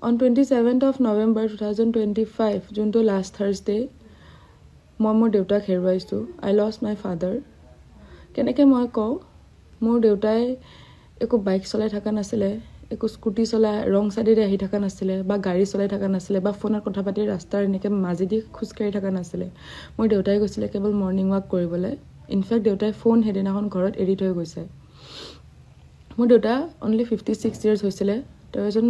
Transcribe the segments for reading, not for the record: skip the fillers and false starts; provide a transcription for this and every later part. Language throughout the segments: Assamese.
On 27th of November 2025, যোনটো last Thursday, মই মোৰ দেউতাক হেৰুৱাইছোঁ. I lost my father. কেনেকৈ মই কওঁ, মোৰ দেউতাই একো বাইক চলাই থকা নাছিলে, একো স্কুটি চলাই ৰং চাইডেৰে আহি থকা নাছিলে, বা গাড়ী চলাই থকা নাছিলে, বা ফোনত কথা পাতি ৰাস্তাৰ এনেকৈ মাজেদি খোজকাঢ়ি থকা নাছিলে. মোৰ দেউতাই গৈছিলে কেৱল মৰ্ণিং ৱাক কৰিবলৈ. ইনফেক্ট দেউতাই ফোন সেইদিনাখন ঘৰত এৰি থৈ গৈছে. মোৰ দেউতা অনলি 56 years হৈছিলে. তেওঁ এজন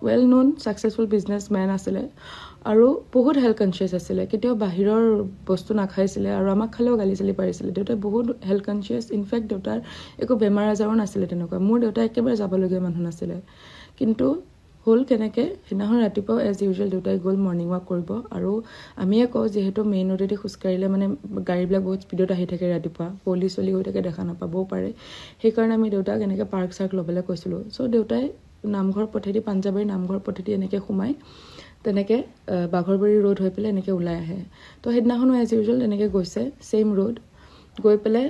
ৱেল ন'ন ছাকচেছফুল বিজনেছমেন আছিলে আৰু বহুত হেল্থ কনচিয়াছ আছিলে. কেতিয়াও বাহিৰৰ বস্তু নাখাইছিলে আৰু আমাক খালেও গালি চালি পাৰিছিলে. দেউতাই বহুত হেল্থ কনচিয়াছ. ইনফেক্ট দেউতাৰ একো বেমাৰ আজাৰো নাছিলে তেনেকুৱা. মোৰ দেউতাই একেবাৰে যাবলগীয়া মানুহ নাছিলে. কিন্তু হ'ল কেনেকৈ, সেইদিনাখন ৰাতিপুৱা এজ ইউজুৱেল দেউতাই গ'ল মৰ্ণিং ৱাক কৰিব. আৰু আমিয়ে কওঁ যিহেতু মেইন ৰোডেদি খোজকাঢ়িলে মানে গাড়ীবিলাক বহুত স্পীডত আহি থাকে ৰাতিপুৱা, পলি চলি হৈ থাকে, দেখা নাপাবও পাৰে. সেইকাৰণে আমি দেউতাক এনেকৈ পাৰ্ক চাৰ্ক ল'বলৈ কৈছিলোঁ. চ' দেউতাই নামঘৰ পথেদি, পাঞ্জাবাৰী নামঘৰ পথেদি এনেকৈ সোমাই তেনেকৈ বাঘৰবাৰী ৰোড হৈ পেলাই এনেকৈ ওলাই আহে. তো সেইদিনাখনো এজ ইউজুৱেল তেনেকৈ গৈছে ছেইম ৰোড গৈ পেলাই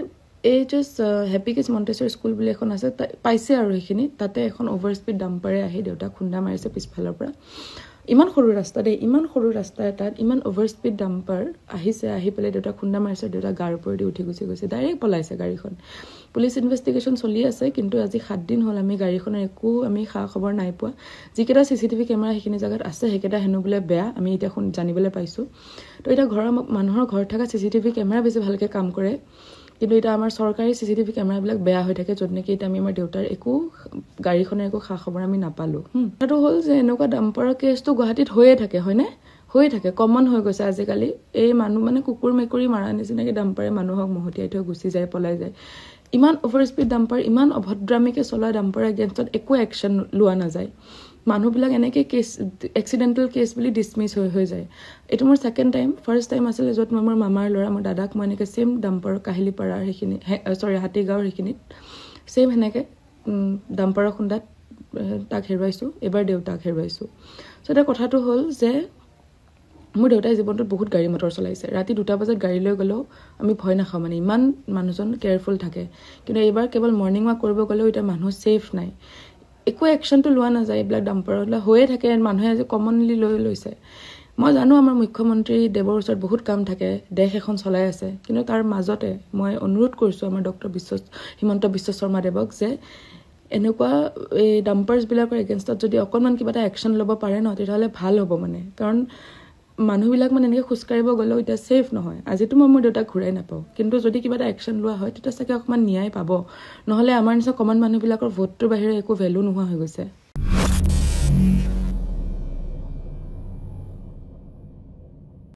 এই জাষ্ট হেপী কিডছ মণ্টেছৰী স্কুল বুলি এখন আছে, পাইছে আৰু সেইখিনি তাতে এখন অভাৰ স্পীড ডাম্পাৰে আহি দেউতাক খুন্দা মাৰিছে পিছফালৰ পৰা. ইমান সৰু ৰাস্তা দেই, ইমান সৰু ৰাস্তা এটাত ইমান অভাৰ স্পীড ডাম্পাৰ আহিছে, আহি পেলাই দেউতাক খুন্দা মাৰিছে. দেউতা গাৰ ওপৰেদি উঠি গুচি গৈছে, ডাইৰেক্ট পলাইছে গাড়ীখন. পুলিচ ইনভেষ্টিগেশ্যন চলি আছে, কিন্তু আজি 7 দিন হ'ল আমি গাড়ীখনৰ একো খা খবৰ নাই পোৱা. যিকেইটা CCTV কেমেৰা সেইখিনি জেগাত আছে সেইকেইটা হেনো বোলে বেয়া, আমি এতিয়া জানিবলৈ পাইছোঁ. তো এতিয়া মানুহৰ ঘৰত থকা CCTV কেমেৰা বেছি ভালকৈ কাম কৰে, কিন্তু এতিয়া আমাৰ চৰকাৰী CCTV কেমেৰাবিলাক বেয়া হৈ থাকে, য'ত নেকি এতিয়া আমি আমাৰ দেউতাৰ গাড়ীখনৰ একো খা খবৰ আমি নাপালোঁ. কথাটো হ'ল যে এনেকুৱা ডাম্পাৰৰ কেছটো গুৱাহাটীত হৈয়ে থাকে, হয়নে? হৈ থাকে, কমন হৈ গৈছে আজিকালি. এই মানুহ মানে কুকুৰ মেকুৰী মাৰা নিচিনাকৈ ডাম্পাৰে মানুহক মহতিয়াই থৈ গুচি যায়, পলাই যায়. ইমান অভাৰ স্পীড ডাম্পাৰ, ইমান অভদ্ৰামীকৈ চলোৱা ডাম্পাৰৰ এগেইনষ্টত একো একশ্যন লোৱা নাযায়. মানুহবিলাক এনেকৈ এক্সিডেণ্টেল কেছ বুলি ডিছমিছ হৈ যায়. এইটো মোৰ ছেকেণ্ড টাইম. ফাৰ্ষ্ট টাইম আছিলে য'ত মই মোৰ মামাৰ ল'ৰা, মোৰ দাদাক মই এনেকৈ ছেইম ডাম্পাৰৰ কাহিলীপাৰাৰ সেইখিনি হাতীগাঁৱৰ সেইখিনিত ছেইম সেনেকৈ ডাম্পাৰৰ খুন্দাত তাক হেৰুৱাইছোঁ. এইবাৰ দেউতাক হেৰুৱাইছোঁ. চ' এতিয়া কথাটো হ'ল যে মোৰ দেউতাই জীৱনটোত বহুত গাড়ী মটৰ চলাইছে. ৰাতি 2টা বজাত গাড়ী লৈ গ'লেও আমি ভয় নাখাওঁ, মানে ইমান মানুহজন কেয়াৰফুল থাকে. কিন্তু এইবাৰ কেৱল মৰ্ণিং ৱাক কৰিব গ'লেও এতিয়া মানুহ ছেফ নাই, একো একশ্যনটো লোৱা নাযায়. এইবিলাক ডাম্পাৰবিলাক হৈয়ে থাকে, মানুহে আজি কমনলি লৈছে. মই জানো আমাৰ মুখ্যমন্ত্ৰী দেৱৰ ওচৰত বহুত কাম থাকে, দেশ এখন চলাই আছে, কিন্তু তাৰ মাজতে মই অনুৰোধ কৰিছোঁ আমাৰ হিমন্ত বিশ্ব শৰ্মা দেৱক যে এনেকুৱা এই ডাম্পাৰ্ছবিলাকৰ এগেইনষ্টত যদি অকণমান কিবা এটা একশ্যন ল'ব পাৰে ন, তেতিয়াহ'লে ভাল হ'ব মানে. কাৰণ মানুহবিলাক মানে এনেকৈ খোজকাঢ়িব গ'লেও এতিয়া ছেফ নহয়. আজিতো মই মোৰ দেউতাক ঘূৰাই নাপাওঁ, কিন্তু যদি কিবা এটা একশ্যন লোৱা হয় তেতিয়া চাগে অকণমান ন্যায় পাব. নহ'লে আমাৰ নিচিনা কমন মানুহবিলাকৰ ভোটটোৰ বাহিৰে একো ভেলু নোহোৱা হৈ গৈছে.